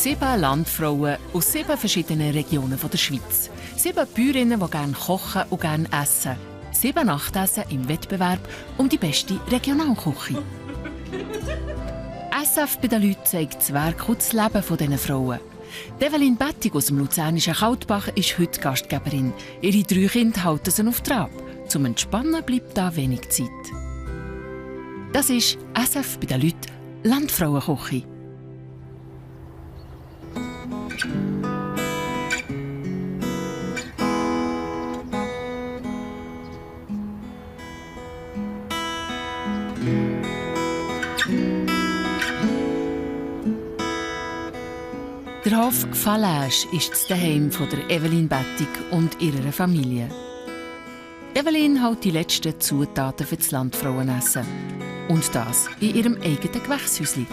7 Landfrauen aus 7 verschiedenen Regionen der Schweiz. 7 Bäuerinnen, die gerne kochen und gerne essen. 7 Nachtessen im Wettbewerb um die beste Regionalküche. SF bei den Leuten zeigt das Werk und das Leben dieser Frauen. Evelyn Bettig aus dem luzernischen Kaltbach ist heute Gastgeberin. Ihre 3 Kinder halten sie auf Trab. Zum Entspannen bleibt da wenig Zeit. Das ist SF bei den Leuten Landfrauenküche. Der Hof Fallage ist das Zuhause von der Evelyn Bettig und ihrer Familie. Evelyn holt die letzten Zutaten für das Landfrauenessen. Und das in ihrem eigenen Gewächshäuschen.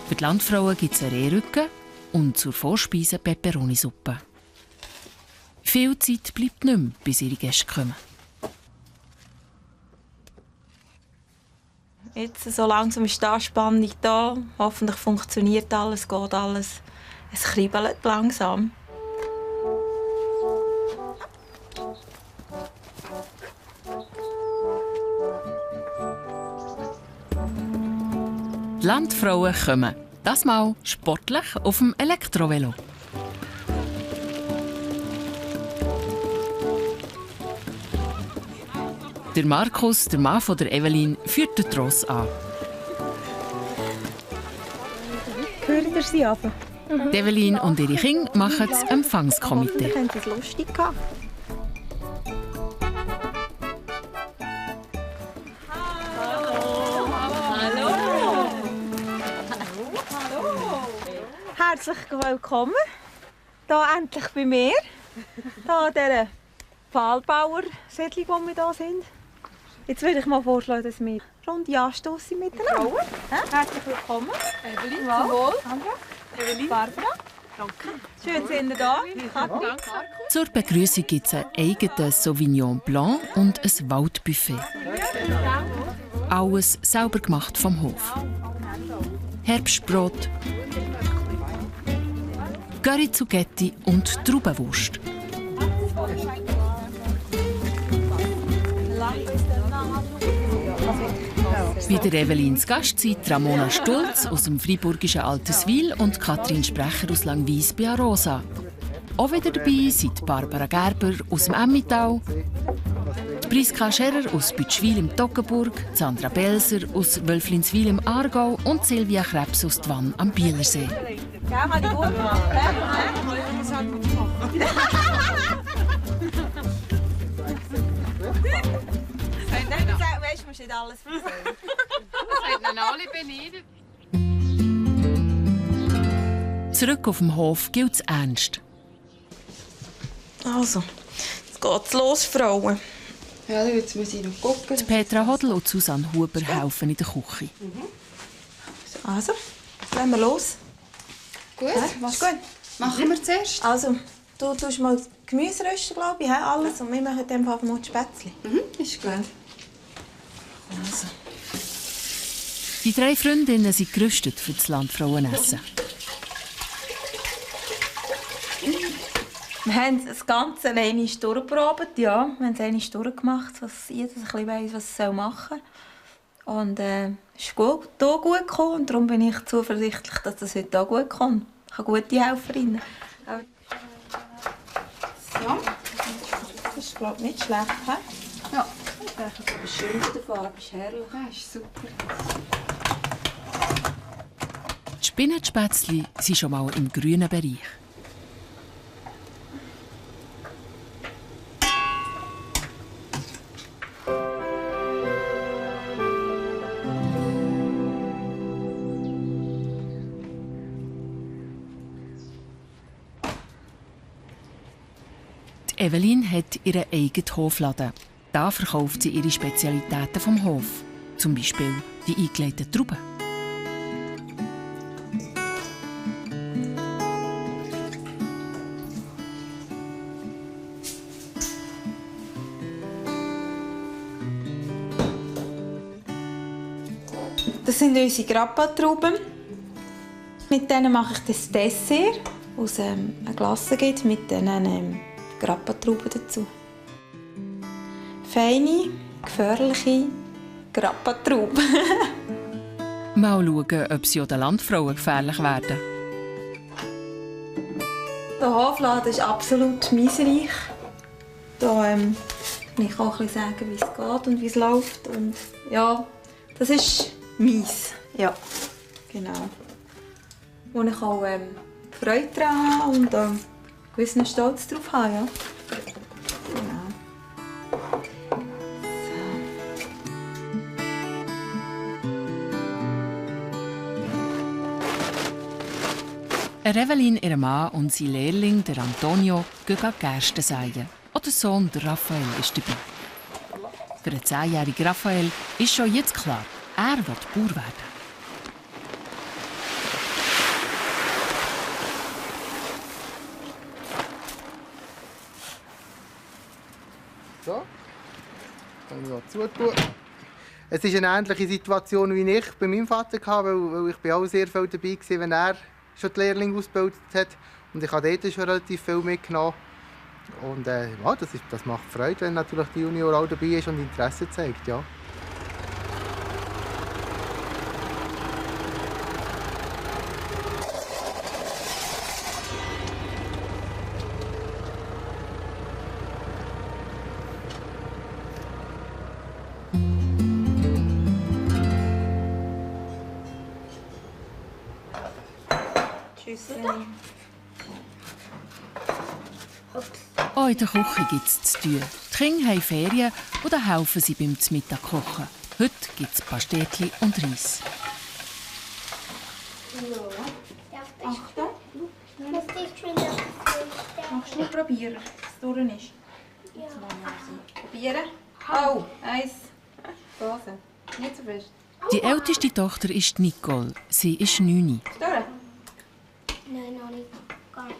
Für die Landfrauen gibt es einen Rehrücken und zur Vorspeise Peperonisuppe. Viel Zeit bleibt nicht mehr, bis ihre Gäste kommen. Jetzt so langsam ist die Anspannung da. Hoffentlich funktioniert alles, geht alles. Es kribbelt langsam. Die Landfrauen kommen. Das Mal sportlich auf dem Elektrovelo. Der Markus, der Mann von der Evelyn, führt den Tross an. Hört ihr sie aber? Die Evelyn und ihre Kinder machen das Empfangskomitee. Haben sie es lustig gehabt? Herzlich willkommen. Hier endlich bei mir. Hier an dieser Pfahlbauer-Siedlung, wo wir hier sind. Jetzt würde ich mal vorschlagen, dass wir Runde anstoßen miteinander. Herzlich willkommen. Evelyn, zum Wohl. Evelyn. Barbara. Danke. Schön, sind ihr da. Danke. Zur Begrüßung gibt es einen eigenen Sauvignon Blanc und ein Waldbuffet. Alles sauber gemacht vom Hof. Herbstbrot, Curry Zucchetti und Traubenwurst. Bei der Evelyns Gast sind Ramona Stulz aus dem freiburgischen Alteswil und Katrin Sprecher aus Langwies bei Arosa. Auch wieder dabei sind Barbara Gerber aus dem Emmental, Priska Scherer aus Bütschwil im Toggenburg, Sandra Belser aus Wölflinswil im Aargau und Silvia Krebs aus Dwann am Bielersee. Ja, habe ich gut gemacht. Weißt du, musst nicht alles erzählen. Das hat noch alle beneidet. Zurück auf dem Hof gilt es ernst. Also, jetzt geht's los, Frauen. Ja, jetzt muss ich noch gucken. Die Petra Hodl und Susanne Huber helfen in der Küche. Also, jetzt legen wir los. Gut, was gut? machen wir zuerst? Also, du tust mal Gemüse rösten, glaube ich, alles. Und wir machen dann einfach mal die Spätzle. Ist gut. Also. Die 3 Freundinnen sind gerüstet für das Landfrauenessen. Wir haben das Ganze einmal durchgeprobt, ja. Wir haben es einmal durchgemacht, dass jeder ein bisschen weiss, was er machen soll. Und es ist gut gekommen. Und darum bin ich zuversichtlich, dass das heute auch gut kommt. Ich habe gute Helferinnen. So. Das ist, glaube ich, nicht schlecht. He? Ja. Die schönste Farbe ist herrlich. Das ist super. Die Spinnenspätzli sind schon mal im grünen Bereich. Evelyn hat ihren eigenen Hofladen. Da verkauft sie ihre Spezialitäten vom Hof. Zum Beispiel die eingelegten Trauben. Das sind unsere Grappa-Trauben. Mit denen mache ich das Dessert, das eine Glasse gibt, mit diesen Grappatrauben dazu. Feine, gefährliche Grappatrauben. Mal schauen, ob sie auch den Landfrauen gefährlich werden. Der Hofladen ist absolut miesreich. Da kann ich auch ein bisschen sagen, wie es geht und wie es läuft. Und ja, das ist mies. Ja, genau. Wo ich auch Freude daran habe und einen gewissen Stolz darauf habe. Ja. Genau. Revelin, ihr Mann und sein Lehrling, der Antonio, gehen Gerste säen. Auch der Sohn, der Raphael, ist dabei. Für den 10-jährigen Raphael ist schon jetzt klar, er will Bauer werden. So, kann ich noch zutun. Es ist eine ähnliche Situation, wie ich bei meinem Vater hatte, weil ich auch sehr viel dabei war, wenn er schon die Lehrlinge ausgebildet hat. Und ich habe dort schon relativ viel mitgenommen. Und ja, das macht Freude, wenn natürlich die Junior auch dabei ist und Interesse zeigt. Ja. Tschüss. Auch in der Küche gibt es zu tun. Die Kinder haben Ferien und dann helfen sie beim Mittag kochen. Heute gibt es Pastetli und Reis. Achtung. Magst du probieren, dass es durch ist? Ja. Probieren? Oh, eins. Dose. Nicht so fest. Die älteste Tochter ist Nicole. Sie ist 9. Durch? Nein, noch nicht ganz.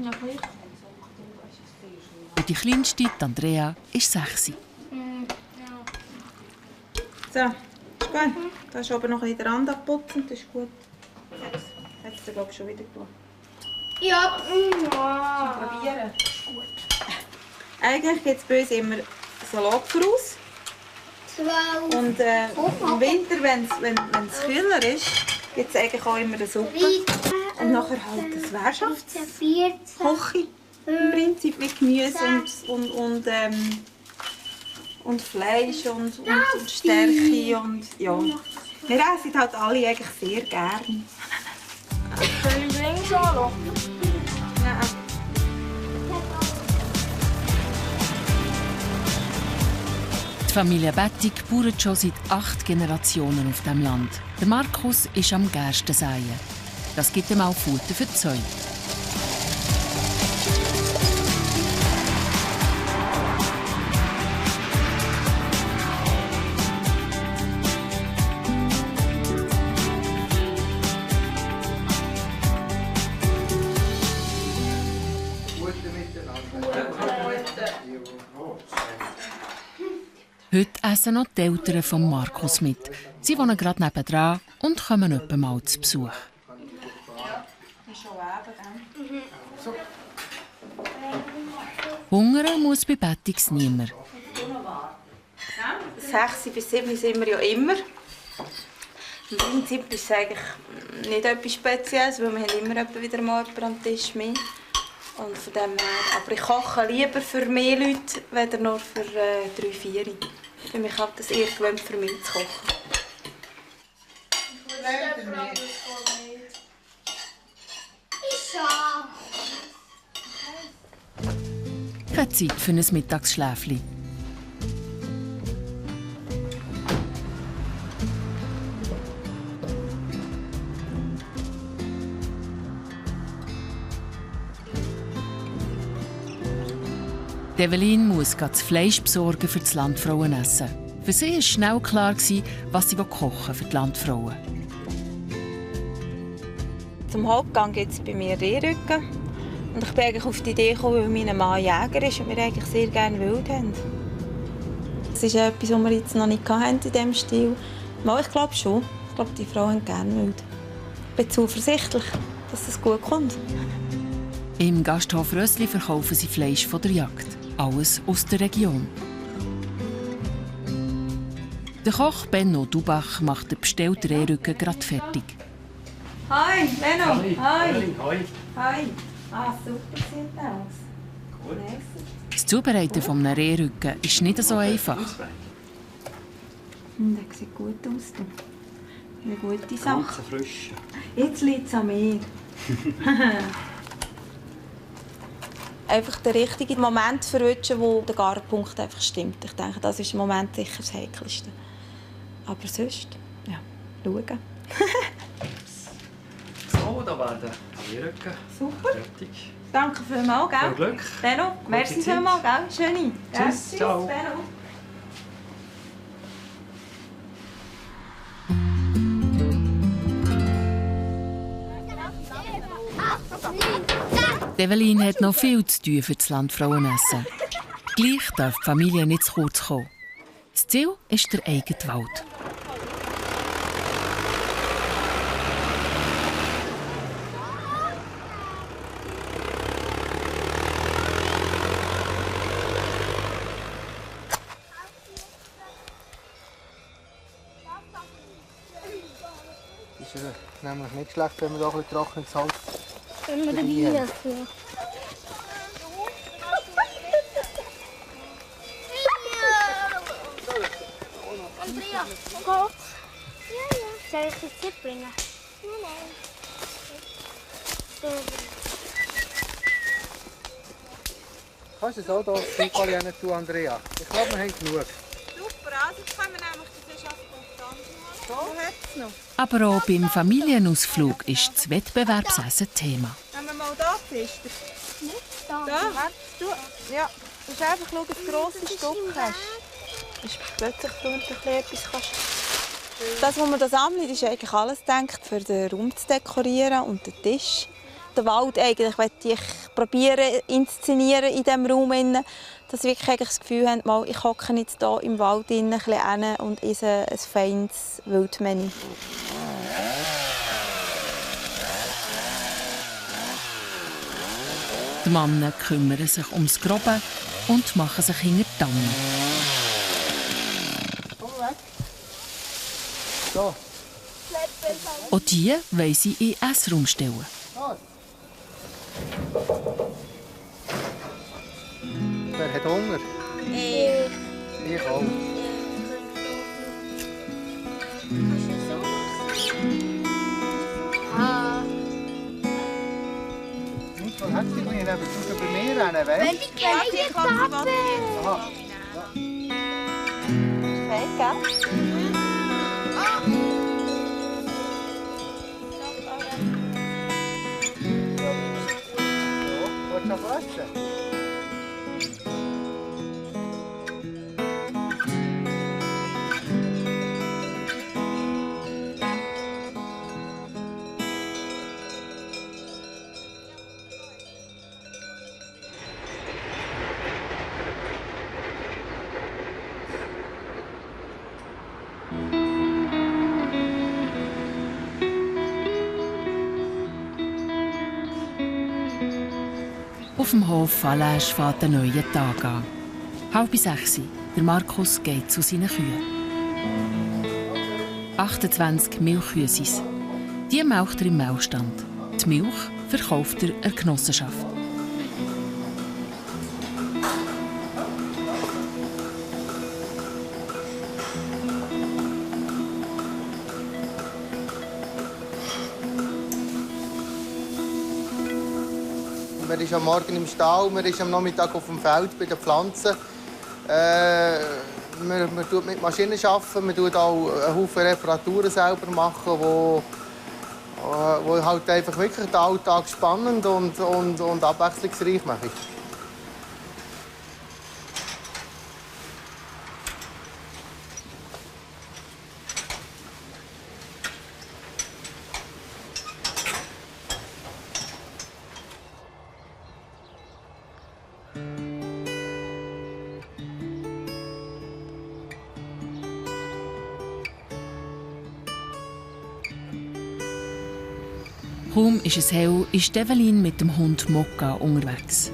Ja, gleich. Und die kleinste, die Andrea, ist 6. So, gut. Da ist aber noch ein bisschen der Rand abputzen, das ist gut. Hat es glaube ich schon wieder gemacht. Ja. Probieren. Eigentlich gibt es bei uns immer Salatkraus. 12. Und im Winter, wenn es kühler ist, gibt es eigentlich auch immer eine Suppe. Und nachher halt das Währschafts. 14. Küche im Prinzip mit Gemüse und Fleisch und Stärke. Und, ja. Wir essen halt alle eigentlich sehr gern. Können wir links anlassen? Ja. Die Familie Bettig bauert schon seit 8 Generationen auf diesem Land. Der Markus ist am Gerstensäen. Das gibt ihm auch Futter für die Zeug. Heute essen noch die Eltern von Markus mit. Sie wohnen gerade nebenan und kommen etwa mal zu Besuch. Hungern muss bei Bettix niemand. 6 bis 7 sind wir ja immer. Im Prinzip ist es eigentlich nicht etwas Spezielles, weil wir haben immer wieder mal jemanden am Tisch mit. Und von dem her, aber ich koche lieber für mehr Leute, weder nur für 3-4. Ich bin mich halt das eher gewöhnt, für mich zu kochen. Keine Zeit für ein Mittagsschläfchen. Evelyn muss das Fleisch besorgen für das Landfrauenessen. Für sie war schnell klar, was sie kochen für die Landfrauen. Zum Hauptgang gibt es bei mir Rehrücken. Und ich bin eigentlich auf die Idee gekommen, weil mein Mann Jäger ist und wir eigentlich sehr gerne Wild haben. Das ist etwas, was wir jetzt noch nicht hatten in diesem Stil. Mal, ich glaube schon. Ich glaube, die Frauen haben gerne Wild. bin zuversichtlich, dass es gut kommt. Im Gasthof Rössli verkaufen sie Fleisch von der Jagd. Alles aus der Region. Der Koch Benno Dubach macht den bestellten Rehrücken gerade fertig. Hi, Benno. Hi. Hi. Ah, super sieht aus. Gut. Das Zubereiten von einem Rehrücken ist nicht so einfach. Der sieht gut aus. Eine gute Sache. Ganz frisch. Jetzt liegt es an mir. Einfach den richtigen Moment verwünschen, wo der Garpunkt einfach stimmt. Ich denke, das ist im Moment sicher das Heikelste. Aber sonst, ja, schauen. So, da werden die Rücken Super. fertig. Danke vielmals, gell? Viel Glück. Benno, merci Zeit. vielmals, gell? Schöne. Tschüss, ciao. Benno. Evelyn hat noch viel zu tun für das Landfrauenessen. Gleich darf die Familie nicht zu kurz kommen. Das Ziel ist der eigene Wald. Ist nämlich nicht schlecht, wenn man da ein bisschen trockenes Holz. Wenn wir den Wein öffnen. Andrea, komm. Soll ich das mitbringen? Nein. Kannst du es auch hier Südbali tun, Andrea? Ich glaube, wir haben genug. Super, also jetzt können wir nämlich das ist spontan machen. Wo hat es noch? Aber auch beim Familienausflug ist das Wettbewerbsessen Thema. Wenn wir mal da testen. Nicht da. Da, du. Ja, du musst einfach schauen, dass du ein grosses Stück hast. Ist plötzlich etwas kannst. Das, was wir da sammeln, ist eigentlich alles gedacht, für den Raum zu dekorieren und den Tisch. Den Wald eigentlich möchte ich probieren inszenieren in diesem Raum, dass wir wirklich das Gefühl haben, mal, ich hocke jetzt hier im Wald ein bisschen und esse ein feines Wildmenü. Die Männer kümmern sich ums Grobe und machen sich hinter die Tannen. So. Auch die wollen sie in den Essraum stellen. Wer hat Hunger? Ich auch. Nicht voll hat sie mir, aber du schon bei mir rennen, weißt Wenn die Geige tappen. du? Aha. Okay, gell? Willst du noch essen? Auf dem Hof Fallage fährt ein neuer Tag an. 5:30 Uhr. Der Markus geht zu seinen Kühen. 28 Milchkühe sind es. Die melkt er im Melkstand. Die Milch verkauft er der Genossenschaft. Man ist am Morgen im Stall, man ist am Nachmittag auf dem Feld bei den Pflanzen. Man tut mit Maschinen arbeiten, man tut auch einen Haufen Reparaturen selber machen, wo halt einfach wirklich den Alltag spannend und abwechslungsreich machen. Kaum ist es hell, ist Evelyn mit dem Hund Mokka unterwegs.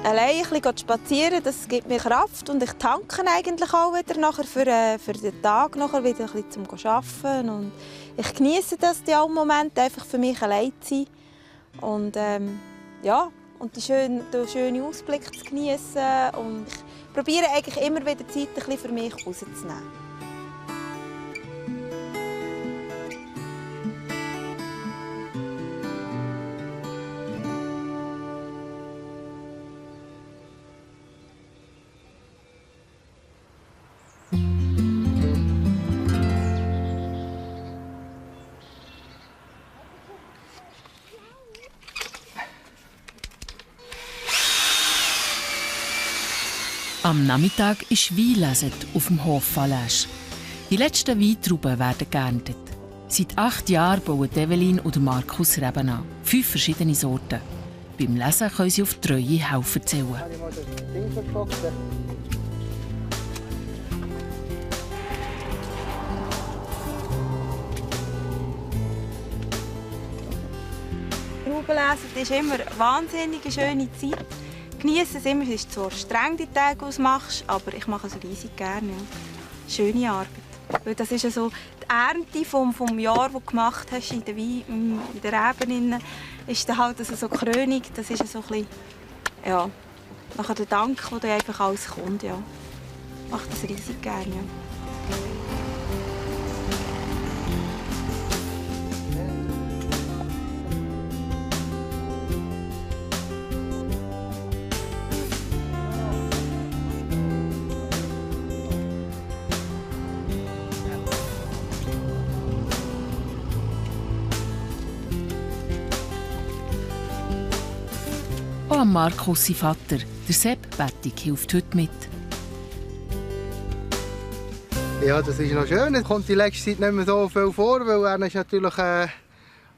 Allein ein bisschen spazieren, das gibt mir Kraft und ich tanke eigentlich auch wieder nachher für den Tag nachher wieder ein bisschen zum Arbeiten. Und ich genieße das die allen Momente einfach für mich allein zu sein und und den schönen Ausblick zu genießen. Und ich probiere eigentlich immer wieder Zeit ein bisschen für mich rauszunehmen. Am Nachmittag ist Weinlesen auf dem Hof Falaise. Die letzten Weintrauben werden geerntet. Seit 8 Jahren bauen Evelyn und Markus Reben an. 5 verschiedene Sorten. Beim Lesen können sie auf treue Helfer zählen. Traubenlesen ist immer eine wahnsinnig schöne Zeit. Genieße es immer, es ist zwar streng, die Tage, die du machst, aber ich mache es riesig gerne. Ja. Schöne Arbeit. Weil das ist ja so die Ernte vom Jahr, das du gemacht hast in der Reben, ist dann halt also so Krönung. Das ist so ein bisschen, ja, nachher der Dank, der dir einfach alles kommt. Ja. Ich mache das riesig gerne. Ja. Auch Markus, sein Vater, der Sepp Bettig, hilft heute mit. Ja, das ist noch schön. Es kommt die letzte Zeit nicht mehr so viel vor, weil er ist natürlich ein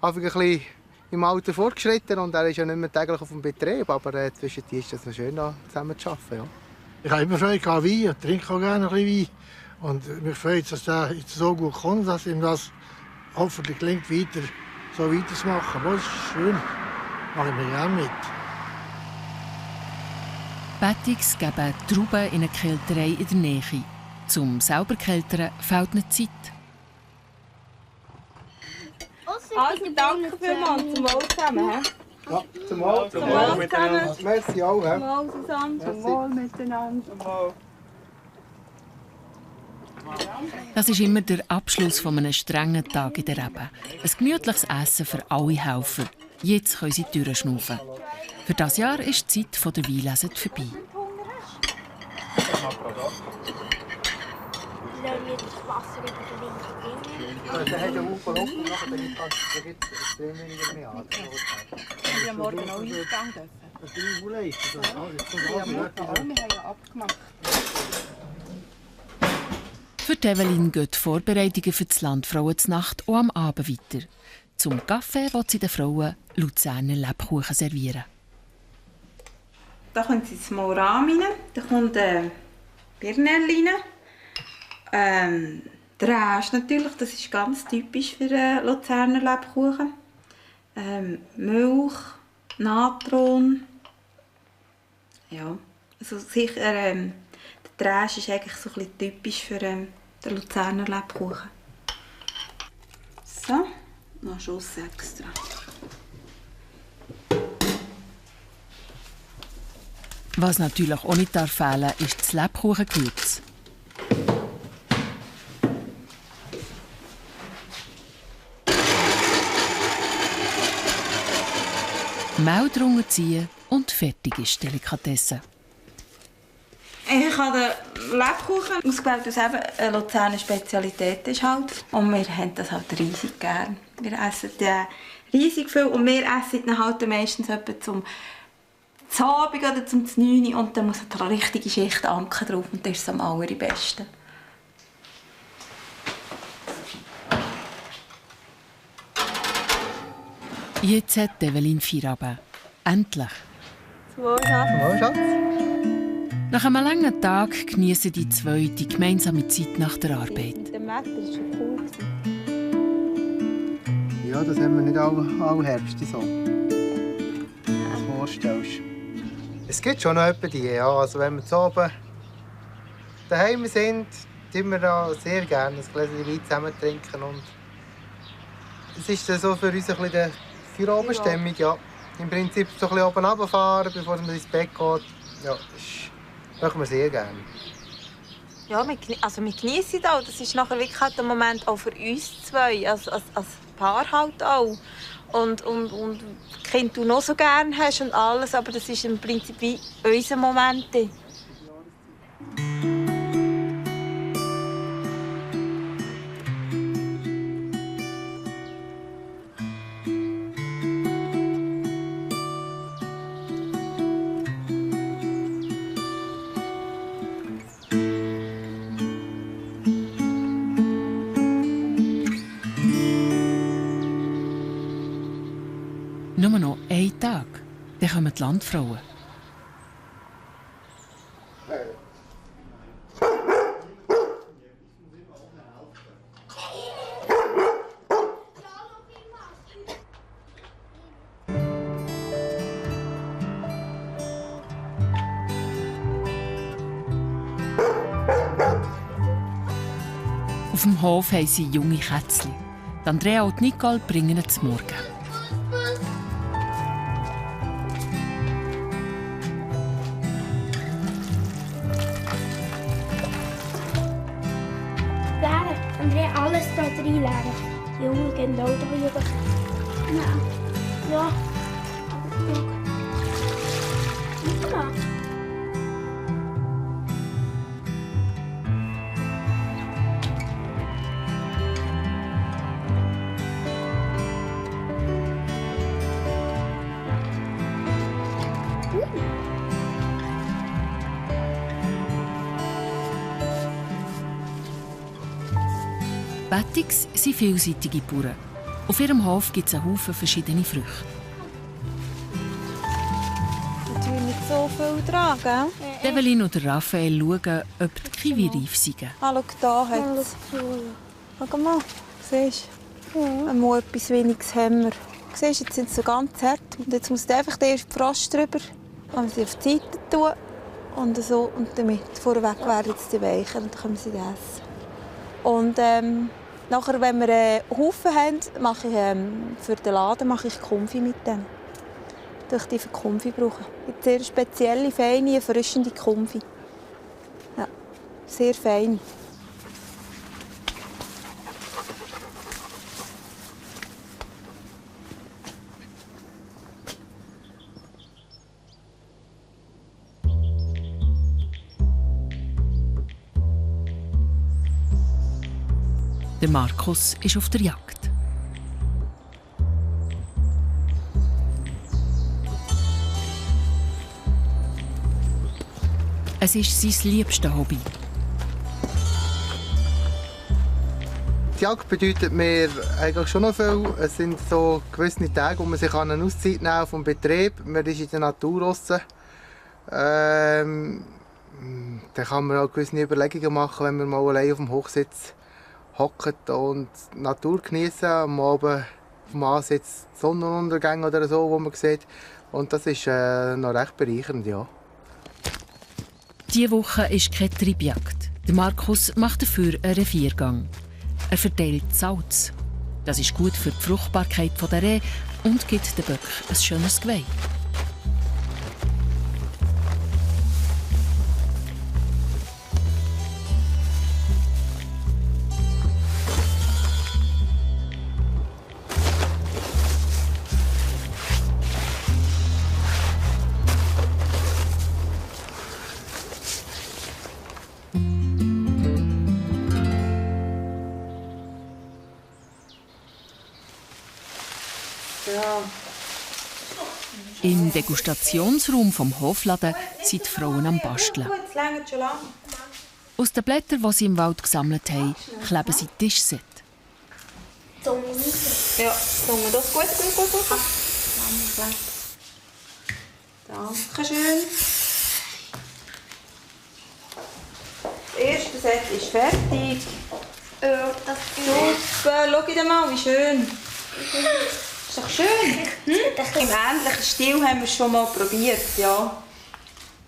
bisschen im Alter fortgeschritten und er ist ja nicht mehr täglich auf dem Betrieb. Aber zwischendurch ist es noch schön, zusammen zu arbeiten. Ja. Ich habe immer Freude an Wein und trinke auch gerne ein bisschen Wein. Und mich freut, dass der jetzt so gut kommt, dass ihm das hoffentlich gelingt, so weiterzumachen. Aber das ist schön. Mache ich mir gerne mit. Bettigs geben Trauben in eine Kälterei in der Nähe. Zum selber Kältern fehlt nicht Zeit. Also danke vielmals, zum Wohl zusammen. Ja, zum Wohl. Zum Wohl miteinander. Merci auch. Zum Wohl zusammen. Zum Wohl miteinander. Das ist immer der Abschluss eines strengen Tages in der Rebe. Ein gemütliches Essen für alle Helfer. Jetzt können sie durchschnaufen. Für dieses Jahr ist die Zeit der Weinlese vorbei. Dann hast du einen Haufen Luft und dann gibt es extrem weniger mehr an. Wir haben morgen auch Eingang dürfen. Das ist nicht leicht. Wir haben ja abgemacht. Für Evelyn gehen die Vorbereitungen für die Landfrauennacht auch am Abend weiter. Zum Kaffee will sie den Frauen Luzerner Lebkuchen servieren. Da kommt jetzt mal Rahm rein, da kommt Birnelli rein. Dräsch natürlich, das ist ganz typisch für Luzerner Lebkuchen. Milch, Natron. Ja, also sicher, der Dräsch ist eigentlich so ein bisschen typisch für den Luzerner Lebkuchen. So, noch einen Schuss extra. Was natürlich auch nicht fehlen darf, ist das Lebkuchengewürz. Mehl drunter ziehen und fertig ist die Delikatesse. Ich habe den Lebkuchen ausgewählt, weil es eben eine Luzerner Spezialität ist. Halt. Und wir haben das halt riesig gern. Wir essen riesig viel und wir essen ihn halt meistens etwa zum Abend oder zum 9 und dann muss eine richtige Schicht Anken drauf und das ist es am allerbesten. Jetzt hat Evelyn Feierabend. Endlich. Wohl, Schatz. Nach einem langen Tag genießen die zwei die gemeinsame Zeit nach der Arbeit. Der Wetter war schon cool. Ja, das haben wir nicht alle Herbste so. Wenn du dir das vorstellst. Es gibt schon noch etwa die, ja. Also wenn wir zu oben daheim sind, trinken wir da sehr gerne ein Gläschen Wein zusammen trinken. Und es ist dann so für uns ein bisschen die Feierabendstimmung, ja. Im Prinzip so ein bisschen oben runterfahren, bevor man ins Bett geht. Ja, das machen wir sehr gerne. Ja, wir genießen das. Das ist nachher wirklich halt der Moment auch für uns zwei, als Paar halt auch. Und die Kinder du noch so gerne hast und alles, aber das ist im Prinzip wie unser Moment. Nur noch einen Tag, dann kommen die Landfrauen. Auf dem Hof haben sie junge Kätzchen. Andrea und Nicole bringen ihnen zum Morgen. Andrea, alles da reinlegen. Die Jungen gehen auch da rüber. Nein. Ja. Ja. Bettigs sind vielseitige Bauern. Auf ihrem Hof gibt es einen Haufen verschiedene Früchte. Natürlich nicht so viel dran, gell? Evelyn und Raphael schauen, ob die Kiwi reif sind. Ah, schau, da hat es. Schau mal, siehst du? Einmal etwas Weniges haben wir. Siehst du, jetzt sind sie so ganz hart. Und jetzt muss einfach der erste Frost drüber. Dann sie auf die Seite tun. Und so. Und damit vorweg werden jetzt die weicher und dann können wir sie essen. Und nachher, wenn wir einen Haufen haben, mache ich für den Laden mache ich Konfi mit denen. Ich die für Konfi brauchen. Eine sehr spezielle, feine, erfrischende Konfi. Ja, sehr fein. Der Markus ist auf der Jagd. Es ist sein liebstes Hobby. Die Jagd bedeutet mir eigentlich schon noch viel. Es sind so gewisse Tage, wo man sich eine Auszeit nehmen kann vom Betrieb. Man ist in der Natur draussen. Dann kann man auch gewisse Überlegungen machen, wenn man mal allein auf dem Hochsitz hockt und die Natur genießen. Am Abend auf dem Ansitz Sonnenuntergänge oder so, wo man sieht. Und das ist noch recht bereichernd, ja. Diese Woche ist keine Treibjagd. Der Markus macht dafür einen Reviergang. Er verteilt Salz. Das ist gut für die Fruchtbarkeit der Rehe und gibt den Böcken ein schönes Geweih. Im Degustationsraum vom Hofladen sind die Frauen am Basteln. Aus den Blättern, die sie im Wald gesammelt haben, kleben sie Tischset. Ja, das gut. Dankeschön. Das erste Set ist fertig. Das Super, schau dir mal, wie schön. Ist doch schön. Im ähnlichen Stil haben wir es schon mal probiert, ja.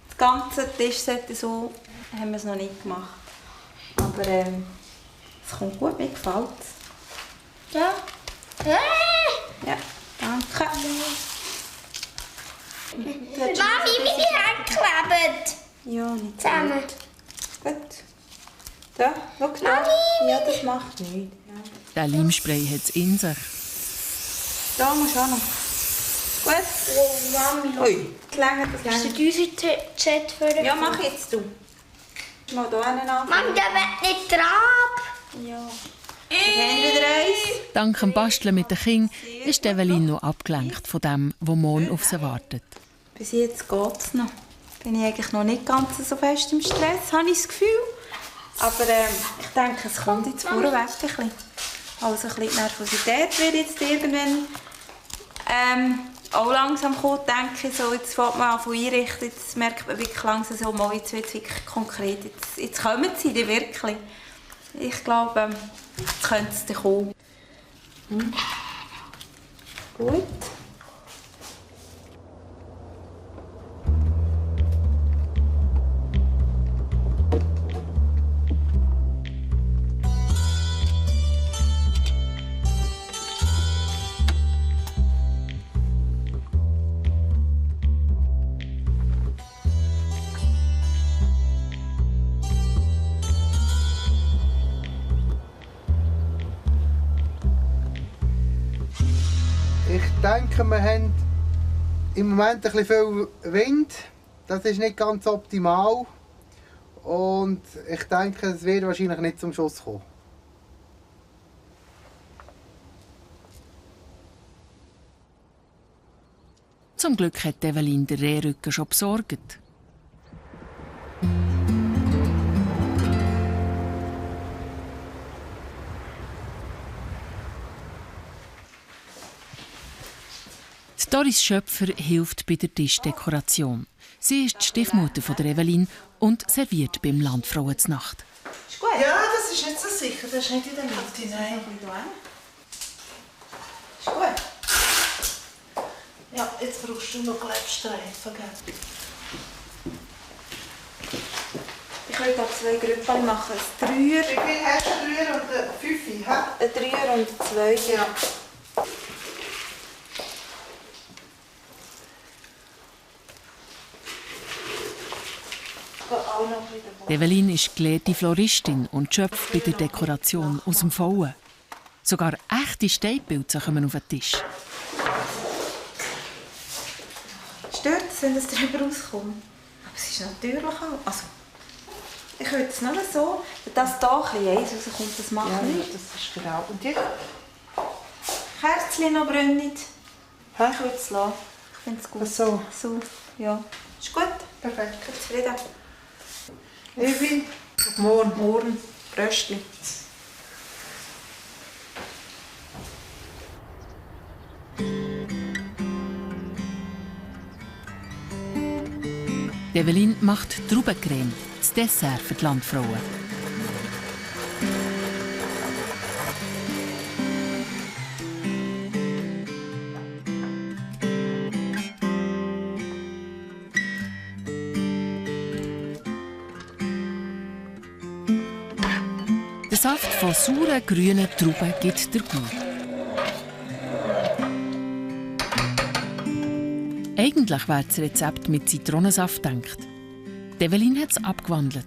Das ganze Tischset so haben wir es noch nicht gemacht. Aber es kommt gut, mir gefällt es. Ja. Ja, danke. Mami, meine Hände kleben. Ja, nicht Zusammen. gut. Da, schau da. Mami, Ja, das macht nichts. Ja. Der Leimspray hat es in sich. Da musst du auch noch. Gut. Oh, Mami, Ui, das längert, das hast längert. du unsere Chat für den Ja, mach jetzt du. Mal hier einen anfangen. Mami, der wird nicht drauf. Ja. Wir haben wieder eins. Dank dem Basteln mit den Kindern ist Evelyn noch abgelenkt von dem, was morgen auf sie wartet. Bis jetzt geht es noch. Bin ich eigentlich noch nicht ganz so fest im Stress, habe ich das Gefühl. Aber ich denke, es kommt jetzt vorweg ein bisschen. Also ein bisschen die Nervosität wird jetzt irgendwann auch langsam kommen, denke ich. So, jetzt fängt man an zu einrichten, jetzt merkt man wirklich langsam so, mal, jetzt wird es wirklich konkret. Jetzt kommen sie die wirklich. Ich glaube, jetzt könnte es dann kommen. Gut. Ich denke, wir haben im Moment ein bisschen viel Wind. Das ist nicht ganz optimal. Und ich denke, es wird wahrscheinlich nicht zum Schuss kommen. Zum Glück hat Evelyn den Rehrücken schon besorgt. Doris Schöpfer hilft bei der Tischdekoration. Sie ist die Stiefmutter von der Evelyn und serviert beim Landfrauenznacht. Ist gut? Ja, das ist nicht so sicher. Das ist nicht in der Mitte, nein. Ist gut. Ja, jetzt brauchst du noch Klebstreifen, gell? Ich könnte auch 2 Grüppchen machen. Ein Dreier, Wie viel hast du? Ein 3 und ein 5, hä? ein Dreier und ein Zweier. Ja. Auch noch wieder. Evelyn ist gelehrte Floristin und schöpft bei der Dekoration aus dem Vollen. Sogar echte Steinpilze kommen auf den Tisch. Stört es, wenn das drüber rauskommt? Aber es ist natürlich auch. Also, ich würde es nur so, dass da ein bisschen Eis rauskommt, das macht Ja, nichts. das ist genau. Und jetzt? Kerzchen noch brennen. Hä? Ich würde es lassen. Ich finde es gut. Ach so. So, ja. Ist gut. Perfekt. Ich bin zufrieden. Evi, auf morgen. Morgen. Bröstchen. Evelyn macht Traubencreme, das Dessert für die Landfrauen. Der Saft von sauren, grünen Trauben gibt der Gut. Eigentlich wäre das Rezept mit Zitronensaft gedacht. Evelyn hat es abgewandelt.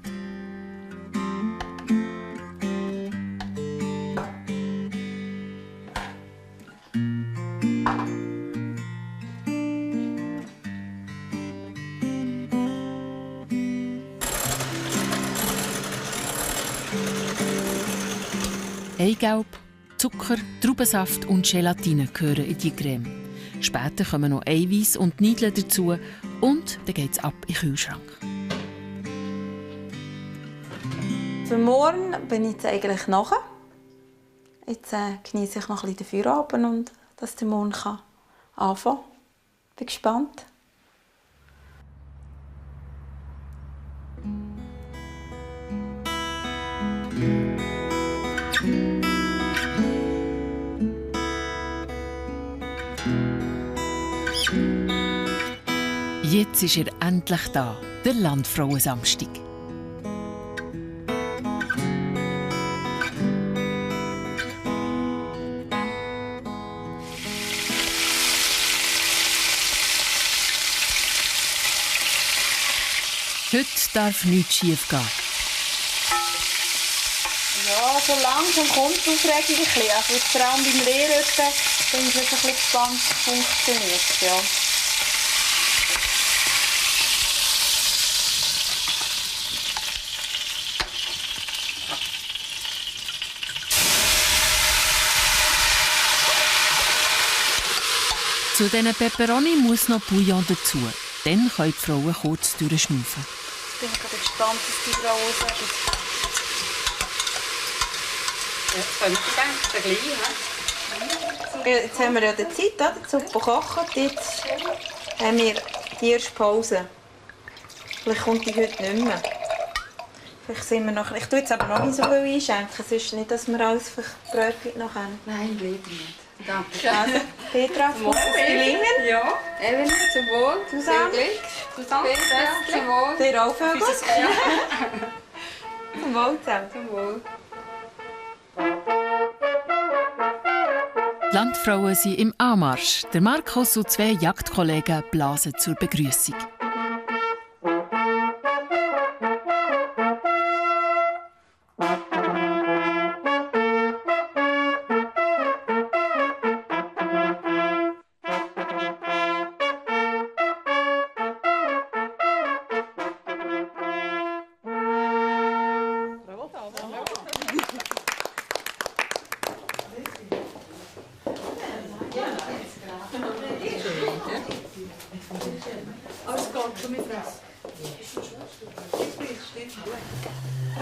Eigelb, Zucker, Traubensaft und Gelatine gehören in die Creme. Später kommen noch Eiweiß und Niedeln dazu und dann geht es ab in den Kühlschrank. Für morgen bin ich jetzt eigentlich nachher. Jetzt genieße ich noch ein bisschen den Feierabend und dass der morgen anfangen. Bin gespannt. Jetzt ist er endlich da, der Landfrauensamstag. Heute darf nichts schief gehen. Ja, so langsam kommt die Aufregung ein bisschen. Also jetzt vor allem beim Lehrrücken bin ich jetzt ein bisschen gespannt, wie es funktioniert. Ja. Zu diesen Peperoni muss noch Bouillon dazu. Dann können die Frauen kurz durchschnaufen. Ich bin gerade gespannt, was die Frauen sagen. Jetzt können Sie denken, gleich, Jetzt haben wir ja die Zeit, oder? Die Suppe kocht. Jetzt haben wir die erste Pause. Vielleicht kommt die heute nicht mehr. Vielleicht sind wir noch... Ich tue jetzt aber noch nicht so viel einschenken. Es ist nicht, dass wir alles verbrötelt noch haben. Nein, lieber nicht. Danke. Also, Petra, muss es gelingen? Ja. Evelyn, zum Wohl. Zusammen. Viel Glück. Zusammen. Zum Wohl. Dir auch viel Glück. Zum Wohl zusammen. Zum Wohl. Die Landfrauen sind im Anmarsch. Der Markus und 2 Jagdkollegen blasen zur Begrüßung.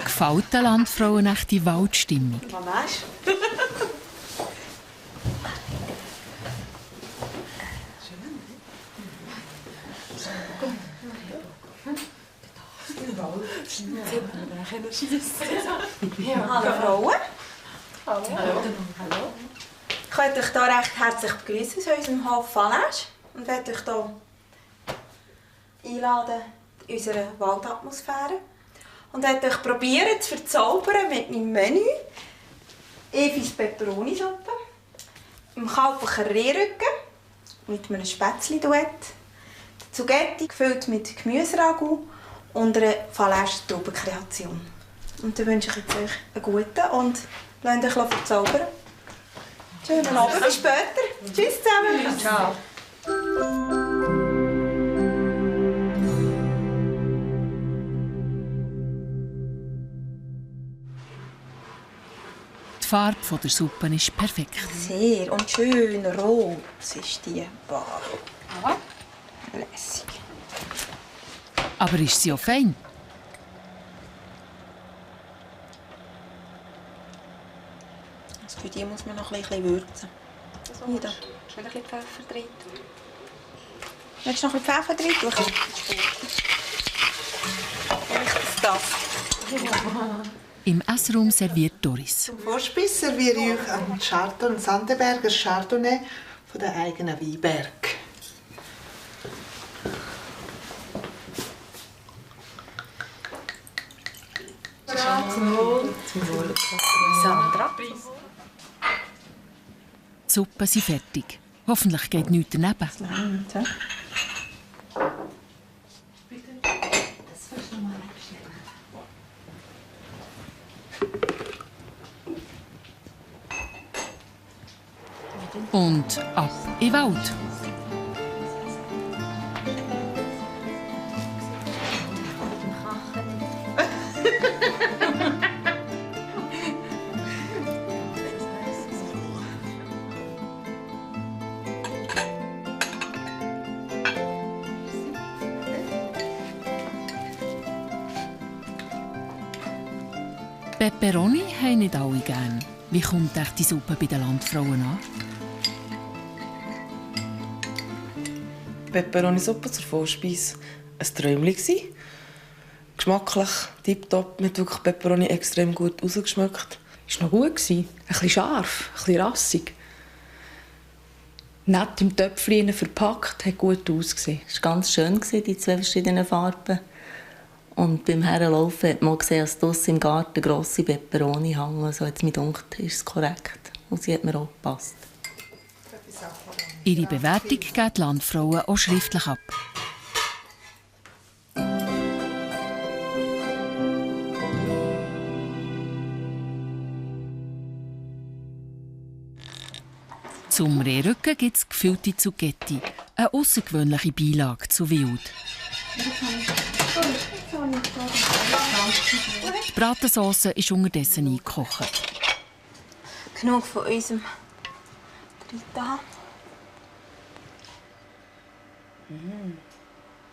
Gefällt den Landfrauen echt die Waldstimmung? Hallo Frauen. Hallo. Ich möchte euch hier recht herzlich begrüßen zu unserem Hof Falaise und möchte euch hier einladen in unsere Waldatmosphäre. Und möchte euch probieren zu verzaubern mit meinem Menü. Evis Peperoni-Suppe, einem Kalbwacher Rehrücken mit einem Spätzli-Duett, Zugetti gefüllt mit Gemüseragout und einer Falaise-Traubenkreation. Und dann wünsche ich jetzt euch einen guten und lasst euch verzaubern. Schönen Abend, bis später. Tschüss zusammen. Ciao. Die Farbe der Suppe ist perfekt. Sehr und schön rot ist die Bar. Lässig. Aber ist sie auch fein? Also für die muss man noch ein bisschen würzen. Hier. Schon ein bisschen Pfeffer drin. Willst du noch ein bisschen Pfeffer drin tun? Das. Im Essraum serviert Doris. Zum Vorspeis serviere ich euch einen Chardonnay, Sandenberger Chardonnay von den eigenen Weinberg. Zum Wohl. Zum Wohl. Sandra. Die Suppe sind fertig. Hoffentlich geht nichts daneben. Und ab in den Wald. Peperoni haben nicht alle gern. Wie kommt echt die Suppe bei den Landfrauen an? Peperoni-Suppe zur Vorspeise ein Träumchen. Geschmacklich tipptopp, mit wirklich Peperoni extrem gut rausgeschmeckt. Es war noch gut. Ein bisschen scharf, ein bisschen rassig. Nett im Töpfchen verpackt, hat gut ausgesehen. Es war ganz schön, die 2 verschiedenen Farben. Und beim Herlaufen hat man gesehen, dass draussen im Garten grosse Peperoni hängen. Also hat es mir gedacht, ist es korrekt. Und sie hat mir auch gepasst. Ihre Bewertung geben die Landfrauen auch schriftlich ab. Zum Rehrücken gibt es gefüllte Zucchetti, eine außergewöhnliche Beilage zu Wild. Die Bratensauce ist unterdessen eingekocht. Genug von unserem Trita.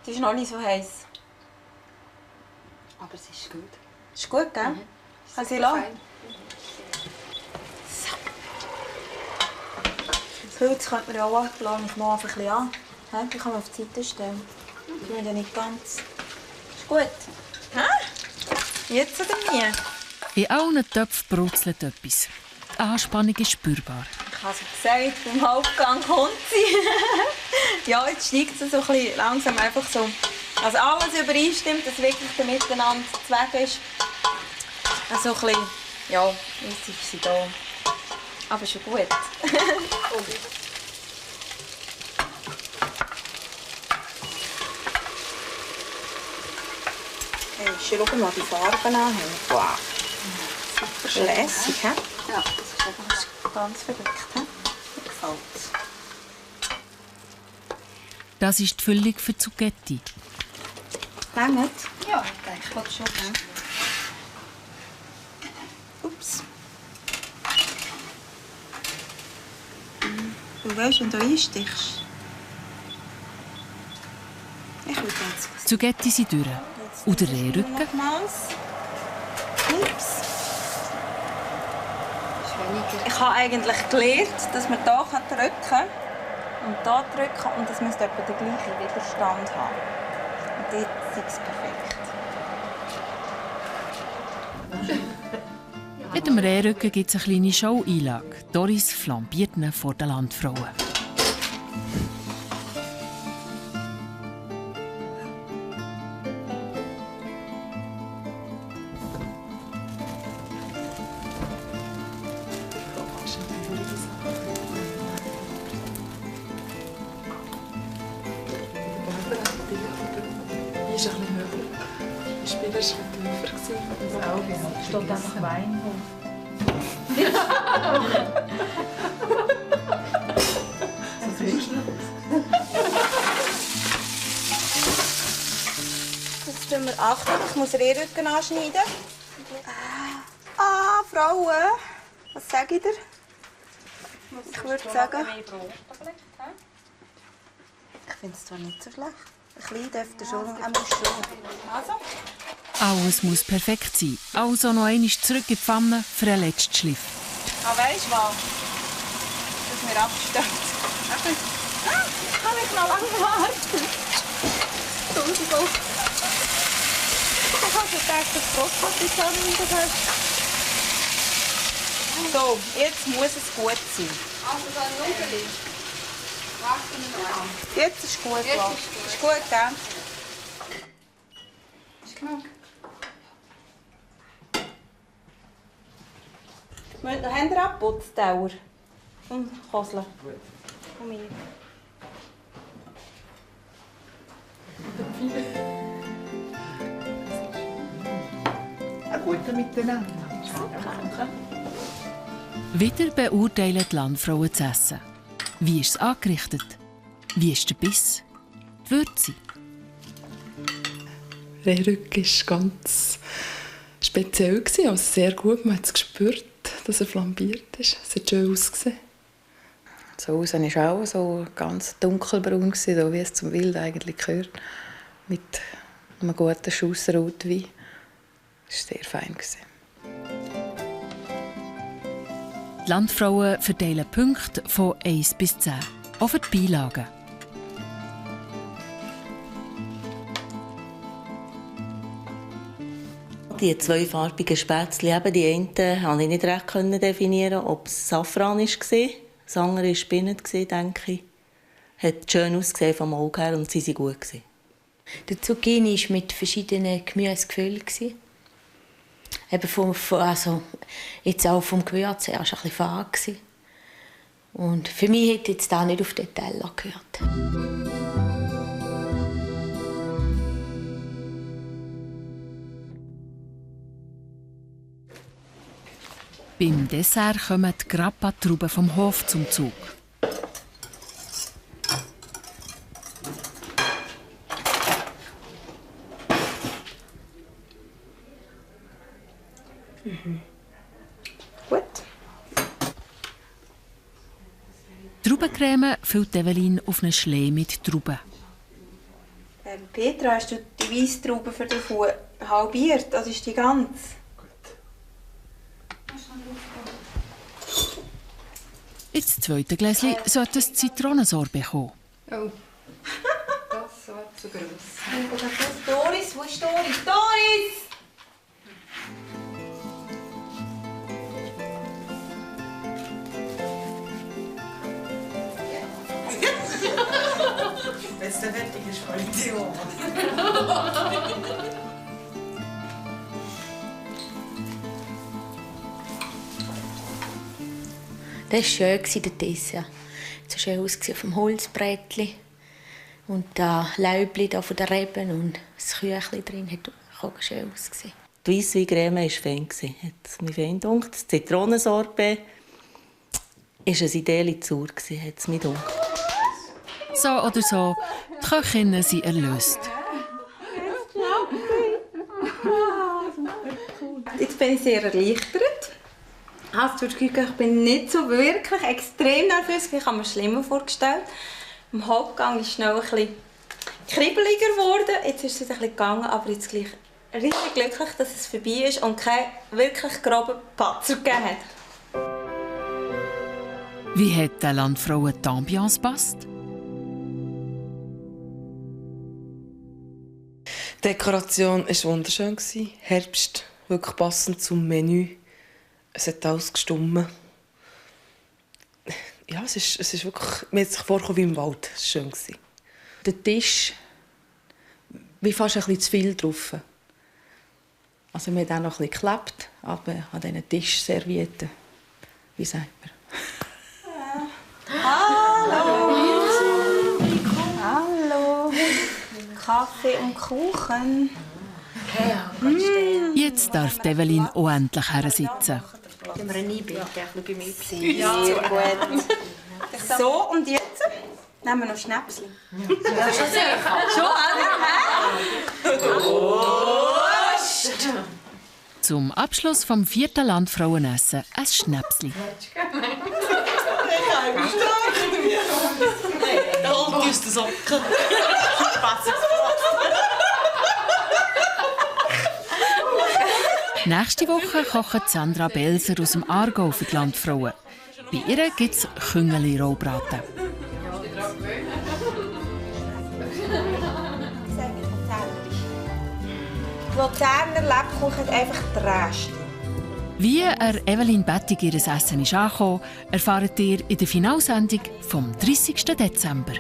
Sie ist noch nicht so heiß. Aber es ist gut. Ist gut, gell? Kann sie lassen? So. Das Holz könnte man ja auch lassen. Ich mache einfach ein bisschen an. Die kann man auf die Seite stellen. Ich bin ja nicht ganz. Ist gut. Hä? Jetzt oder nie? In allen Töpfen brutzelt etwas. Die Anspannung ist spürbar. Ich habe es gesagt, beim Hauptgang kommt sie. Ja, jetzt steigt sie so ein bisschen langsam einfach so. Also alles übereinstimmt, dass wirklich der Miteinander zu Weg ist. Also ein bisschen, ja, jetzt ist sie da. Aber schon gut. Hey, schau mal die Farben an. Wow. Super lässig, hä? Ja, das ist einfach ganz verrückt. He? Mir gefällt's. Das ist die Füllung für Zucchetti. Langt? Ja, ich denke. Ich wollte schon, gell? Ups. Du weißt, wenn du einstichst. Ich will jetzt. Die Zucchetti sind durch. Und der Rehrücken? Nochmals. Ups. Ich habe eigentlich gelernt, dass man hier drücken kann und hier drücken und das müsste etwa den gleichen Widerstand haben. Und dort ist es perfekt. Mit dem Rehrücken gibt es eine kleine Show-Einlage. Doris flambiert ihn vor den Landfrauen. Hier ist ein bisschen höher. Der Spieler war ein bisschen tiefer. Das Auge steht einfach Wein. Jetzt tun wir Achtung, ich muss Rehrücken anschneiden. Frauen, was sage ich dir? Ich würde sagen, ich finde es zwar nicht so schlecht. Ein bisschen dürfte schon, Also. Alles muss perfekt sein. Also noch einmal zurück in die Pfanne für einen letzten Schliff. Weisst du was? Dass wir abgestellt. Kann ich noch lange warten? Entschuldigung. Ich habe gedacht, das Brot ist so nicht. So, jetzt muss es gut sein. Also dann Nudeln. Warten wir noch an. Jetzt ist gut. Jetzt Was? ist Ist gut, gell? Ist genug. Haben wir Abputztauer? Und Kosle? Komm hier. Ein guter Miteinander. Wieder beurteilen die Landfrauen das Essen. Wie ist es angerichtet? Wie ist der Biss? Die Würze? Rehrücken war ganz speziell, also sehr gut. Man hat es gespürt, dass er flambiert ist. Es hat schön ausgesehen. Das Haus war auch so ganz dunkelbraun, wie es zum Wild eigentlich gehört. Mit einem guten Schuss Rotwein. Das war sehr fein. Die Landfrauen verteilen Punkte von 1 bis 10. Auch für die Beilagen. die zweifarbigen Spätzle, eben die einen konnte ich nicht recht definieren, ob es Safran war. Das andere war Spinnen, denke ich. Hat schön ausgesehen vom Auge her und sie waren gut. Die Zucchini war mit verschiedenen Gemüsen gefüllt. Eben also jetzt auch vom Gewürz her war es ein bisschen fad. Und für mich hätte jetzt da nicht auf den Teller gehört. Beim Dessert kommen die Grappa-Trauben vom Hof zum Zug. Gut. Traubencreme füllt Evelyn auf einen Schlee mit Trauben. Petra, hast du die Weisstraube für den Fuß halbiert? Das ist die ganz. Ins zweite Gläschen sollte es Zitronensorbet kommen. Oh, das war zu gross. Doris, wo ist Doris? Doris! Wenn es dann fertig ist, kann ich die auch. Das war schön, der Dessert. So schön ausgesehen auf dem Holzbrettchen. Und das Laubli von der Reben und das Küchli drin hat auch schön ausgesehen. Die Weissweincreme war fein. Hat mir fein gedacht. Das Zitronensorbet war ein Idee zu sauer, hat es mir gedacht. So oder so, die Köchinnen sind erlöst. Jetzt bin ich sehr erleichtert. Also, ich bin nicht so wirklich extrem nervös. Ich habe mir schlimmer vorgestellt. Im Hauptgang ist es noch ein bisschen kribbeliger geworden. Jetzt ist es ein bisschen gegangen, aber jetzt gleich richtig glücklich, dass es vorbei ist und keinen wirklich groben Patzer gegeben hat. Wie hat den Landfrauen die Ambiance gepasst? Die Dekoration war wunderschön. Herbst, wirklich passend zum Menü. Es hat alles gestummen. Ja, es ist wirklich... Mir hat sich vorgekommen wie im Wald. Es war schön. Der Tisch... wie fast ein bisschen zu viel drauf. Also wir haben auch noch ein bisschen geklebt, aber an diesen Tischservietten. Wie sagt man? Hallo! Hallo! Kaffee und Kuchen. Jetzt darf Evelyn auch endlich hersitzen. Können wir einen Einblick bei mir? Sehr gut. So, und jetzt nehmen wir noch Schnäpschen. Ja, schon sicher. Schon, Prost! Zum Abschluss vom 4. Landfrauenessen ein Schnäpsli. Da holt uns den Socken. Nächste Woche kocht Sandra Belser aus dem Aargau für die Landfrauen. Bei ihr gibt es Küngeli-Rohbraten. Die Luzerner Lebkuchen hat einfach die Reste. Wie Evelyn Bettig ihr Essen ist angekommen, erfahrt ihr in der Finalsendung vom 30. Dezember.